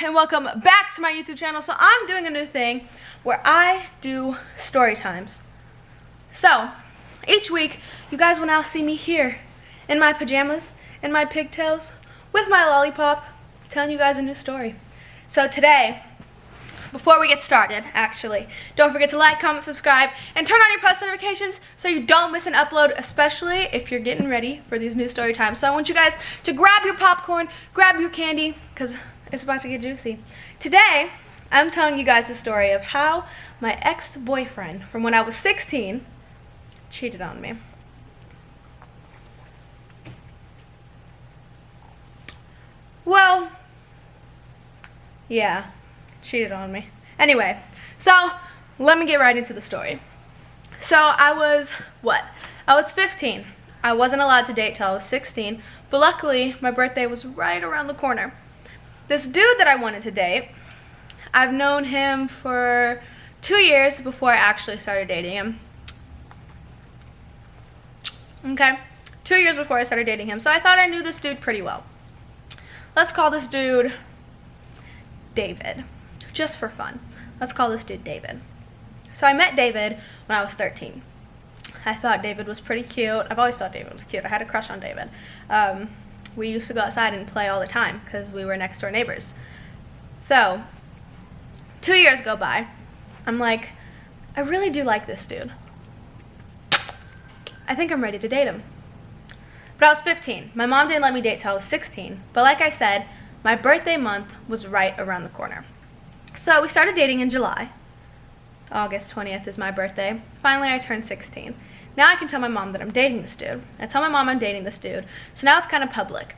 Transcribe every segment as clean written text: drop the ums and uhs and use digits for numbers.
and welcome back to my YouTube channel. So I'm doing a new thing where I do story times. So each week you guys will now see me here in my pajamas, in my pigtails, with my lollipop, telling you guys a new story. So today, before we get started, actually, don't forget to like, comment, subscribe, and turn on your post notifications so you don't miss an upload, especially if you're getting ready for these new story times. So I want you guys to grab your popcorn, grab your candy, because it's about to get juicy. Today, I'm telling you guys the story of how my ex-boyfriend from when I was 16 cheated on me. Well, yeah, cheated on me. Anyway, so let me get right into the story. So I was 15. I wasn't allowed to date till I was 16, but luckily my birthday was right around the corner. This dude that I wanted to date, I've known him for 2 years before I actually started dating him. Okay, 2 years before I started dating him, so I thought I knew this dude pretty well. Let's call this dude David, just for fun. Let's call this dude David. So I met David when I was 13. I thought David was pretty cute. I've always thought David was cute. I had a crush on David. We used to go outside and play all the time because we were next door neighbors. So 2 years go by. I'm like, I really do like this dude. I think I'm ready to date him. But I was 15. My mom didn't let me date till I was 16. But like I said, my birthday month was right around the corner. So we started dating in July. August 20th is my birthday. Finally, I turned 16. Now I can tell my mom that I'm dating this dude. I tell my mom I'm dating this dude. So now it's kind of public.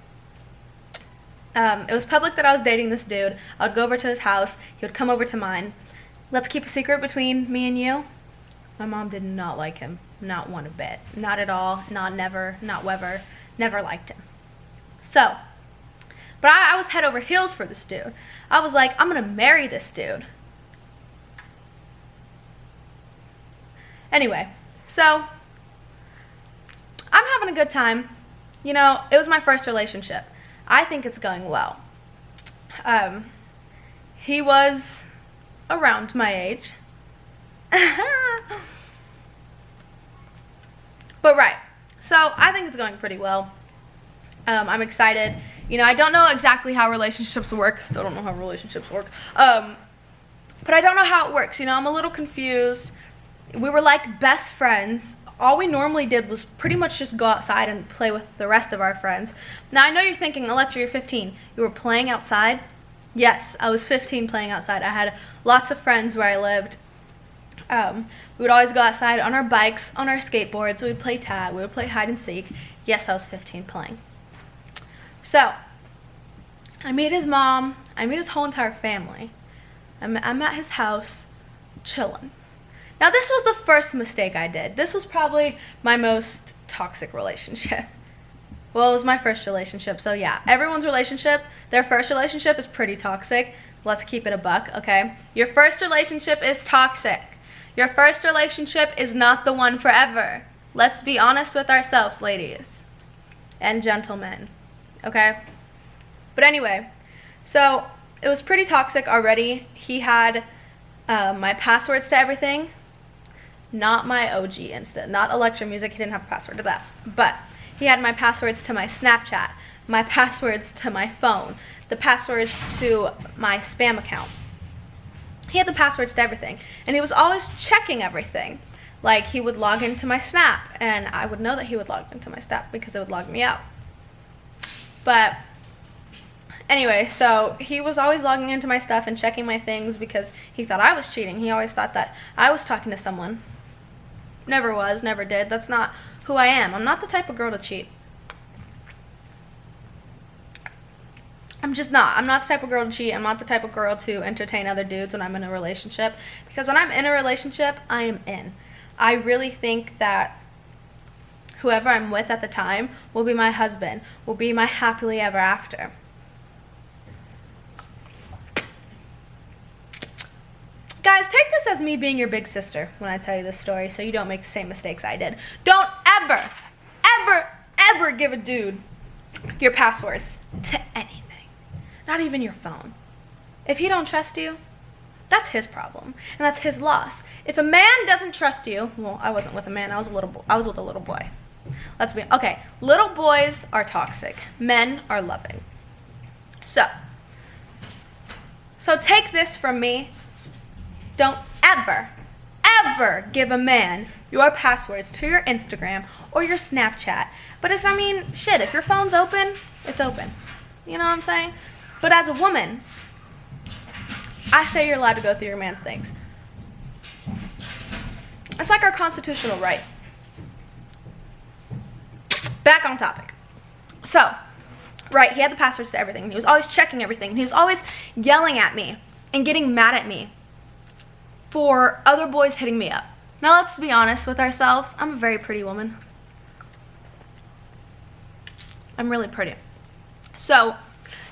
It was public that I was dating this dude. I would go over to his house. He would come over to mine. Let's keep a secret between me and you. My mom did not like him. Not one bit. Not at all. Not never. Not ever. Never liked him. So, but I was head over heels for this dude. I was like, I'm going to marry this dude. Anyway, so I'm having a good time. You know, it was my first relationship. I think it's going well. He was around my age. But right, so I think it's going pretty well. I'm excited. You know, I don't know exactly how relationships work. Still don't know how relationships work. But I don't know how it works. You know, I'm a little confused. We were like best friends. All we normally did was pretty much just go outside and play with the rest of our friends. Now, I know you're thinking, Alectra, you're 15. You were playing outside? Yes, I was 15 playing outside. I had lots of friends where I lived. We would always go outside on our bikes, on our skateboards. We would play tag. We would play hide and seek. Yes, I was 15 playing. So, I meet his mom. I meet his whole entire family. I'm at his house, chilling. Now, this was the first mistake I did. This was probably my most toxic relationship. Well, it was my first relationship, so yeah. Everyone's relationship, their first relationship is pretty toxic. Let's keep it a buck, okay? Your first relationship is toxic. Your first relationship is not the one forever. Let's be honest with ourselves, ladies and gentlemen, okay? But anyway, so it was pretty toxic already. He had my passwords to everything. Not my OG Insta, not Alectra Music. He didn't have a password to that. But he had my passwords to my Snapchat, my passwords to my phone, the passwords to my spam account. He had the passwords to everything, and he was always checking everything. Like, he would log into my Snap, and I would know that he would log into my Snap because it would log me out. But anyway, so he was always logging into my stuff and checking my things because he thought I was cheating. He always thought that I was talking to someone. Never was, never did. That's not who I am. I'm not the type of girl to cheat. I'm just not. I'm not the type of girl to cheat. I'm not the type of girl to entertain other dudes when I'm in a relationship. Because when I'm in a relationship, I am in. I really think that whoever I'm with at the time will be my husband, will be my happily ever after. Guys, take this as me being your big sister when I tell you this story so you don't make the same mistakes I did. Don't ever, ever, ever give a dude your passwords to anything. Not even your phone. If he don't trust you, that's his problem, and that's his loss. If a man doesn't trust you, well, I wasn't with a man, I was with a little boy. Let's be, okay, little boys are toxic. Men are loving. So take this from me. Don't ever give a man your passwords to your Instagram or your Snapchat. But if your phone's open, it's open. You know what I'm saying? But as a woman, I say you're allowed to go through your man's things. It's like our constitutional right. Back on topic. So, right, he had the passwords to everything. He was always checking everything. He was always yelling at me and getting mad at me for other boys hitting me up. Now, let's be honest with ourselves. I'm a very pretty woman. I'm really pretty. So,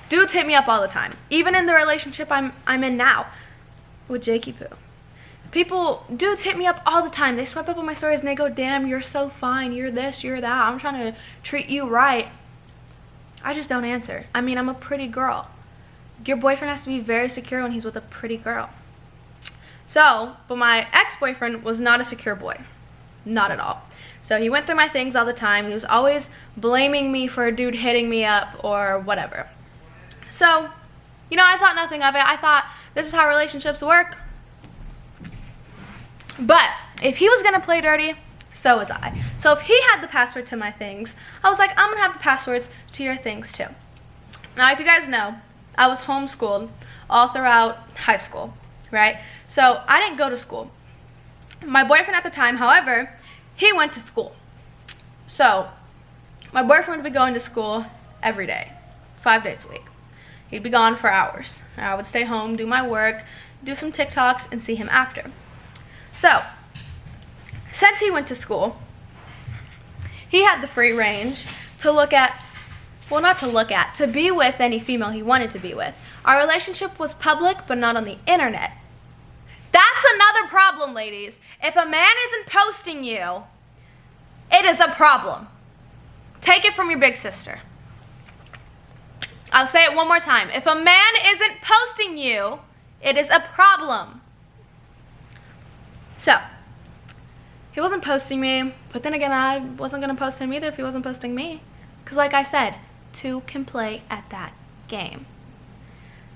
dudes hit me up all the time. Even in the relationship I'm in now with Jakey Poo. Dudes hit me up all the time. They swipe up on my stories and they go, damn, you're so fine. You're this, you're that. I'm trying to treat you right. I just don't answer. I'm a pretty girl. Your boyfriend has to be very secure when he's with a pretty girl. So, but my ex-boyfriend was not a secure boy. Not at all. So he went through my things all the time. He was always blaming me for a dude hitting me up or whatever. So, I thought nothing of it. I thought, this is how relationships work. But if he was going to play dirty, so was I. So if he had the password to my things, I was like, I'm going to have the passwords to your things too. Now, if you guys know, I was homeschooled all throughout high school, right? So I didn't go to school. My boyfriend at the time, however, he went to school. So my boyfriend would be going to school every day, 5 days a week. He'd be gone for hours. I would stay home, do my work, do some TikToks, and see him after. So, since he went to school, he had the free range to to be with any female he wanted to be with. Our relationship was public, but not on the internet. That's another problem, ladies. If a man isn't posting you, it is a problem. Take it from your big sister. I'll say it one more time. If a man isn't posting you, it is a problem. So, he wasn't posting me, but then again, I wasn't going to post him either if he wasn't posting me. Because like I said, two can play at that game.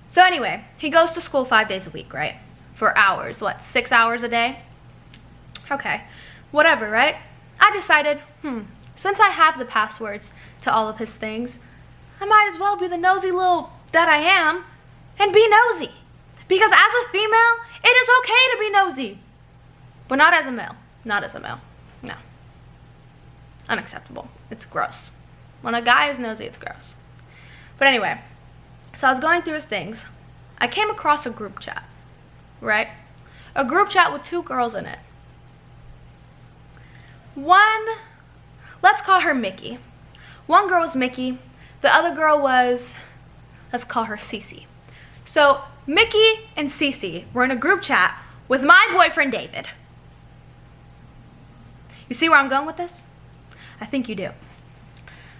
So anyway, he goes to school 5 days a week, right? For hours, 6 hours a day? Okay, whatever, right? I decided, since I have the passwords to all of his things, I might as well be the nosy little that I am and be nosy. Because as a female, it is okay to be nosy. But not as a male. Not as a male. No. Unacceptable. It's gross. When a guy is nosy, it's gross. But anyway, so I was going through his things. I came across a group chat, right? A group chat with 2 girls in it. One, let's call her Mickey. One girl was Mickey. The other girl was, let's call her Cece. So Mickey and Cece were in a group chat with my boyfriend, David. You see where I'm going with this? I think you do.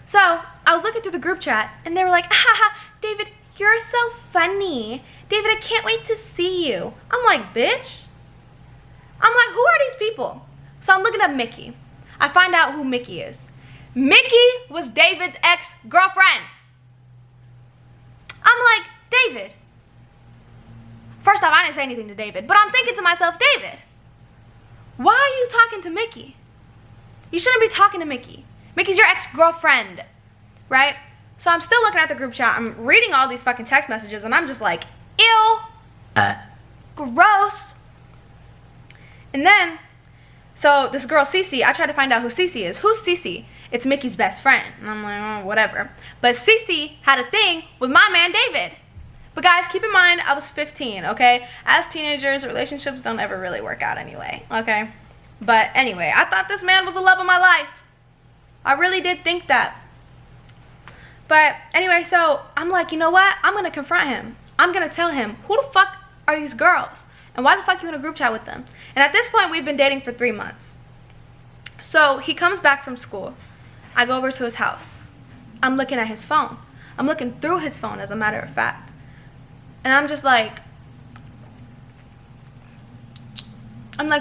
So I was looking through the group chat and they were like, David, you're so funny. David, I can't wait to see you. I'm like, bitch. I'm like, who are these people? So I'm looking up Mickey. I find out who Mickey is. Mickey was David's ex-girlfriend. I'm like, David. First off, I didn't say anything to David, but I'm thinking to myself, David, why are you talking to Mickey? You shouldn't be talking to Mickey. Mickey's your ex-girlfriend, right? So I'm still looking at the group chat. I'm reading all these fucking text messages, and I'm just like, ew. Gross. And then, so this girl, Cece, I tried to find out who Cece is. Who's Cece? It's Mickey's best friend. And I'm like, oh, whatever. But Cece had a thing with my man, David. But guys, keep in mind, I was 15, okay? As teenagers, relationships don't ever really work out anyway, okay? But anyway, I thought this man was the love of my life. I really did think that. But anyway, so I'm like, you know what? I'm going to confront him. I'm going to tell him, who the fuck are these girls? And why the fuck are you in a group chat with them? And at this point, we've been dating for 3 months. So he comes back from school. I go over to his house. I'm looking at his phone. I'm looking through his phone, as a matter of fact. And I'm just like,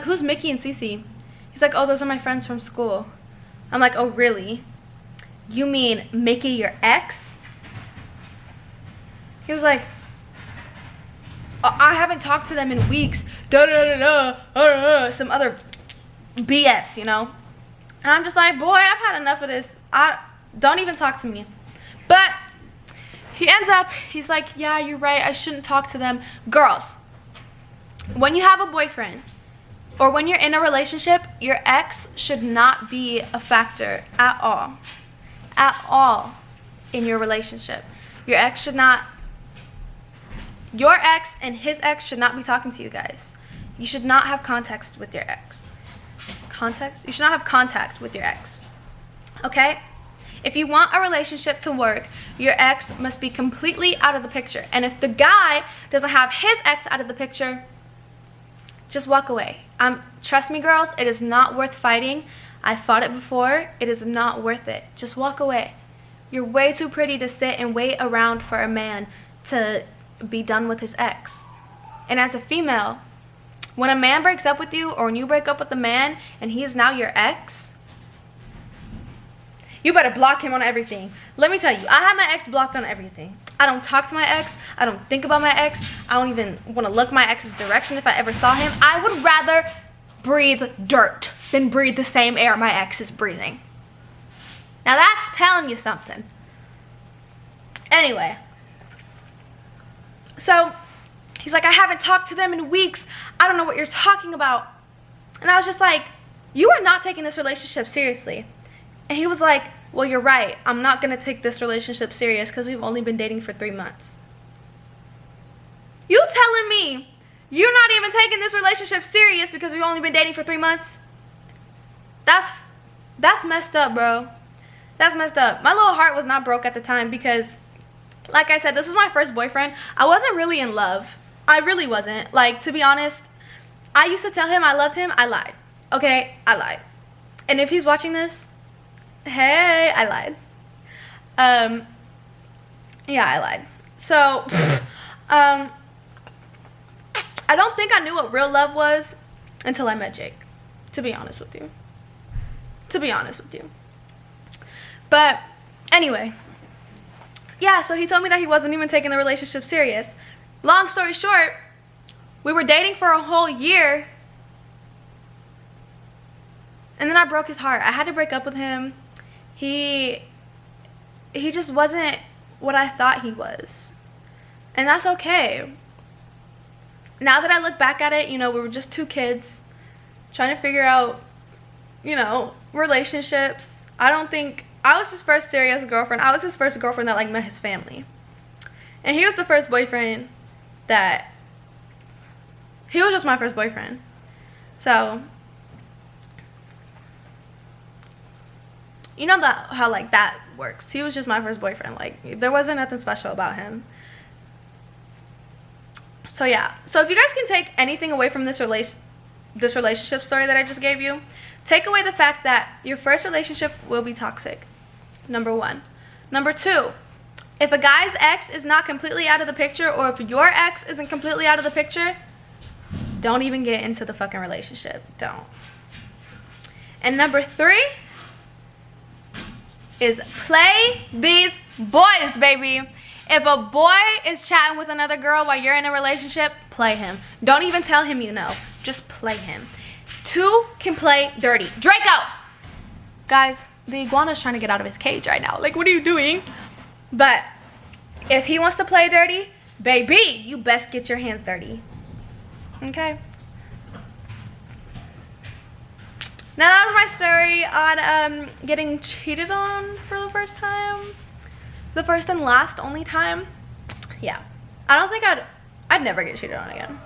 who's Mickey and Cece? He's like, oh, those are my friends from school. I'm like, oh, really? You mean Mickey, your ex? He was like, I haven't talked to them in weeks. Some other BS, you know? And I'm just like, boy, I've had enough of this. Don't even talk to me. But he ends up, he's like, yeah, you're right. I shouldn't talk to them. Girls, when you have a boyfriend or when you're in a relationship, your ex should not be a factor at all. At all in your relationship. Your ex and his ex should not be talking to you guys. You should not have context with your ex. You should not have contact with your ex. Okay? If you want a relationship to work, your ex must be completely out of the picture. And if the guy doesn't have his ex out of the picture, just walk away. Trust me, girls, it is not worth fighting. I fought it before. It is not worth it. Just walk away. You're way too pretty to sit and wait around for a man to be done with his ex. And as a female, when a man breaks up with you or when you break up with a man and he is now your ex, you better block him on everything. Let me tell you, I have my ex blocked on everything. I don't talk to my ex. I don't think about my ex. I don't even want to look my ex's direction if I ever saw him. I would rather breathe dirt than breathe the same air my ex is breathing. Now that's telling you something. Anyway. So he's like, I haven't talked to them in weeks. I don't know what you're talking about. And I was just like, you are not taking this relationship seriously. And he was like, well, you're right. I'm not going to take this relationship serious because we've only been dating for 3 months. You telling me you're not even taking this relationship serious because we've only been dating for 3 months? That's messed up, bro. That's messed up. My little heart was not broke at the time because, like I said, this was my first boyfriend. I wasn't really in love. I really wasn't. Like, to be honest, I used to tell him I loved him. I lied. Okay? I lied. And if he's watching this, hey, I lied. Yeah, I lied. So, I don't think I knew what real love was until I met Jake, to be honest with you. But, anyway. Yeah, so he told me that he wasn't even taking the relationship serious. Long story short, we were dating for a whole year. And then I broke his heart. I had to break up with him. He just wasn't what I thought he was. And that's okay. Now that I look back at it, you know, we were just 2 kids trying to figure out, you know, relationships. I don't think I was his first serious girlfriend. I was his first girlfriend that, like, met his family. And he was the first boyfriend that, he was just my first boyfriend. So, you know how, like, that works. He was just my first boyfriend. Like, there wasn't nothing special about him. So, yeah. So, if you guys can take anything away from this relationship story that I just gave you, take away the fact that your first relationship will be toxic. Number 1. Number 2, if a guy's ex is not completely out of the picture, or if your ex isn't completely out of the picture, don't even get into the fucking relationship. Don't. And number 3 is play these boys, baby. If a boy is chatting with another girl while you're in a relationship, play him. Don't even tell him you know. Just play him. 2 can play dirty. Draco! Guys, the iguana's trying to get out of his cage right now. Like, what are you doing? But if he wants to play dirty, baby, you best get your hands dirty. Okay? Now, that was my story on getting cheated on for the first time. The first and last only time. Yeah. I don't think I'd never get cheated on again.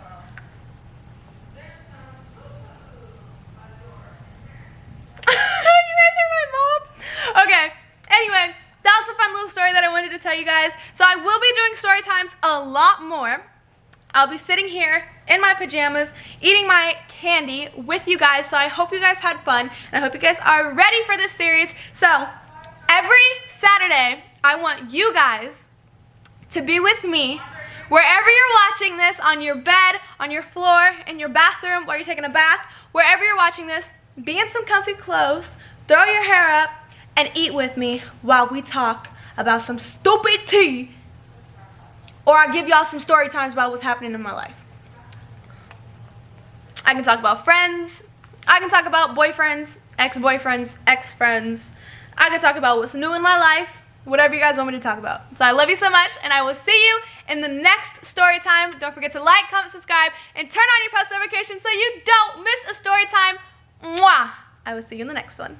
You guys are my mom? Okay. Anyway, that was a fun little story that I wanted to tell you guys. So I will be doing story times a lot more. I'll be sitting here in my pajamas, eating my candy with you guys. So I hope you guys had fun, and I hope you guys are ready for this series. So every Saturday, I want you guys to be with me Wherever you're watching this, on your bed, on your floor, in your bathroom, while you're taking a bath, wherever you're watching this, be in some comfy clothes, throw your hair up, and eat with me while we talk about some stupid tea. Or I'll give y'all some story times about what's happening in my life. I can talk about friends. I can talk about boyfriends, ex-boyfriends, ex-friends. I can talk about what's new in my life. Whatever you guys want me to talk about. So I love you so much, and I will see you in the next story time. Don't forget to like, comment, subscribe, and turn on your post notifications so you don't miss a story time. Mwah! I will see you in the next one.